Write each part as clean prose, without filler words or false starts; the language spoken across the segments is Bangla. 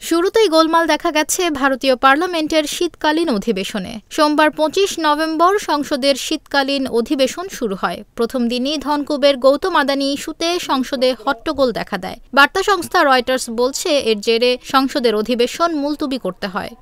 শুরুতেই গোলমাল দেখা গেছে ভারতীয় পার্লামেন্টের শীতকালীন অধিবেশনে। সোমবার ২৫ নভেম্বর সংসদের শীতকালীন অধিবেশন শুরু হয়। প্রথম দিনই ধনকুবের গৌতম আদানি ইস্যুতে সংসদে হট্টগোল দেখা দেয়। বার্তা সংস্থা রয়টার্স বলছে, এর জেরে সংসদের অধিবেশন মুলতুবি করতে হয়।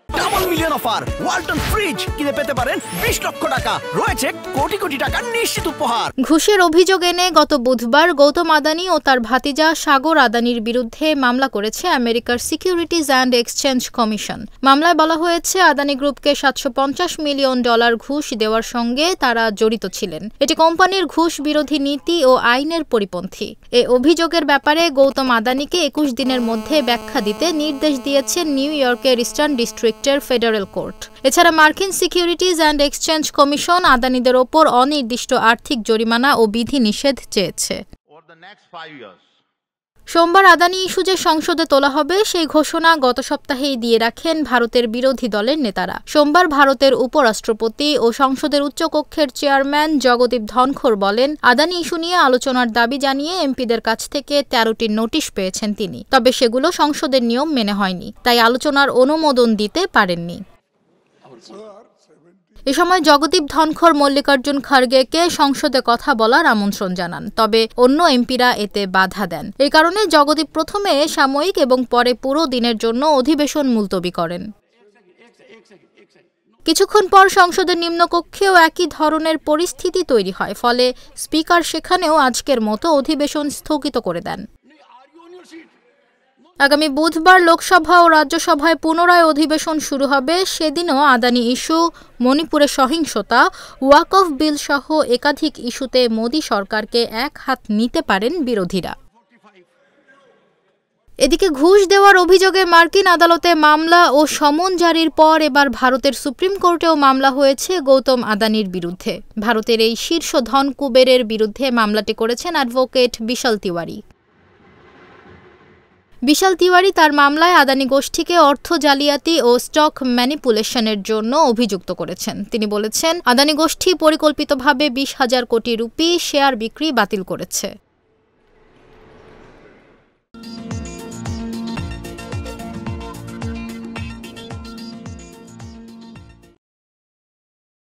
Double million offer Walton fridge কিনে পেতে পারেন ২০ লক্ষ টাকা, রয়েছে কোটি কোটি টাকার নিশ্চিত উপহার। ঘুষের অভিযোগ এনে গত বুধবার গৌতম আদানি ও তার ভাতিজা সাগর আদানির বিরুদ্ধে মামলা করেছে আমেরিকার সিকিউরিটিজ অ্যান্ড এক্সচেঞ্জ কমিশন। মামলায় বলা হয়েছে, আদানি গ্রুপকে $৭৫০ মিলিয়ন ঘুষ দেওয়ার সঙ্গে তারা জড়িত ছিলেন। এটি কোম্পানির ঘুষ বিরোধী নীতি ও আইনের পরিপন্থী। এ অভিযোগের ব্যাপারে গৌতম আদানিকে ২১ দিনের মধ্যে ব্যাখ্যা দিতে নির্দেশ দিয়েছে নিউ ইয়র্কের ইস্টার্ন ডিস্ট্রিক্ট ফেডারেল কোর্ট। এছাড়া মার্কিন সিকিউরিটিজ অ্যান্ড এক্সচেঞ্জ কমিশন আদানিদের ওপর অনির্দিষ্ট আর্থিক জরিমানা ও বিধি নিষেধ চেয়েছে। সোমবার আদানি ইস্যু যে সংসদে তোলা হবে সেই ঘোষণা গত সপ্তাহেই দিয়ে রাখেন ভারতের বিরোধী দলের নেতারা। সোমবার ভারতের উপরাষ্ট্রপতি ও সংসদের উচ্চকক্ষের চেয়ারম্যান জগদীপ ধনখড় বলেন, আদানি ইস্যু নিয়ে আলোচনার দাবি জানিয়ে এমপিদের কাছ থেকে ১৩টি নোটিশ পেয়েছেন তিনি। তবে সেগুলো সংসদের নিয়ম মেনে হয়নি, তাই আলোচনার অনুমোদন দিতে পারেননি। এ সময় জগদীপ ধনখড় মল্লিকার্জুন খার্গেকে সংসদে কথা বলার আমন্ত্রণ জানান, তবে অন্য এমপিরা এতে বাধা দেন। এই কারণে জগদীপ প্রথমে সাময়িক এবং পরে পুরো দিনের জন্য অধিবেশন মুলতবি করেন। কিছুক্ষণ পর সংসদের নিম্নকক্ষেও একই ধরনের পরিস্থিতি তৈরি হয়, ফলে স্পিকার সেখানেও আজকের মতো অধিবেশন স্থগিত করে দেন। আগামী বুধবার লোকসভা ও রাজ্যসভায় পুনরায় অধিবেশন শুরু হবে। সেদিনও আদানি ইস্যু, মণিপুরে সহিংসতা, ওয়াকফ বিল সহ একাধিক ইস্যুতে মোদি সরকারকে এক হাত নিতে পারেন বিরোধীরা। এদিকে ঘুষ দেওয়ার অভিযোগে মার্কিন আদালতে মামলা ও সমন জারির পর এবার ভারতের সুপ্রিম কোর্টেও মামলা হয়েছে গৌতম আদানির বিরুদ্ধে। ভারতের এই শীর্ষ ধন কুবেরের বিরুদ্ধে মামলাটি করেছেন অ্যাডভোকেট বিশাল তিওয়ারি। বিশাল তিওয়ারি তার মামলায় আদানি গোষ্ঠীকে অর্থ জালিয়াতি ও স্টক ম্যানিপুলেশনের জন্য অভিযুক্ত করেছেন। তিনি বলেছেন, আদানি গোষ্ঠী পরিকল্পিতভাবে ২০,০০০ কোটি রুপি শেয়ার বিক্রি বাতিল করেছে।